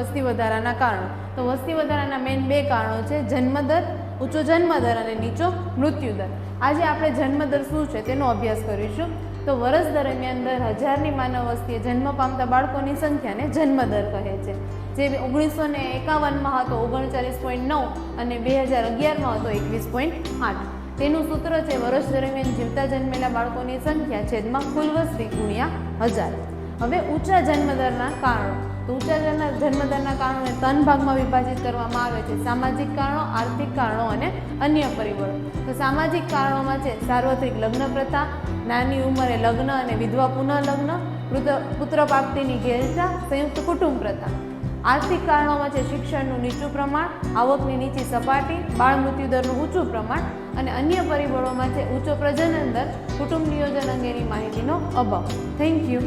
વસ્તી વધારાના કારણો. તો વસ્તી વધારાના મેઇન બે કારણો છે, જન્મદર, ઊંચો જન્મદર અને નીચો મૃત્યુદર. આજે આપણે જન્મદર શું છે તેનો અભ્યાસ કરીશું. તો વર્ષ દરમિયાન દર 1000ની માનવ વસ્તીએ જન્મ પામતા બાળકોની સંખ્યાને જન્મદર કહે છે, જે 1951માં હતો 39.9 અને 2011માં હતો 21.8. તેનું સૂત્ર છે વર્ષ દરમિયાન જીવતા જન્મેલા બાળકોની સંખ્યા છેદમાં કુલ વસ્તી ગુણ્યા 1000. હવે ઊંચા જન્મદરના કારણો. તો ઊંચા જન્મદરના કારણોને 3 ભાગમાં વિભાજિત કરવામાં આવે છે, સામાજિક કારણો, આર્થિક કારણો અને અન્ય પરિબળો. તો સામાજિક કારણોમાં છે સાર્વત્રિક લગ્ન પ્રથા, નાની ઉંમરે લગ્ન અને વિધવા પુનઃલગ્ન, પુત્ર પ્રાપ્તિની ઘેલછા, સંયુક્ત કુટુંબ પ્રથા. આર્થિક કારણોમાં છે શિક્ષણનું નીચું પ્રમાણ, આવકની નીચી સપાટી, બાળ મૃત્યુદરનું ઊંચું પ્રમાણ અને અન્ય પરિબળોમાં છે ઊંચો પ્રજનન દર, કુટુંબ નિયોજન અંગેની માહિતીનો અભાવ. Thank you.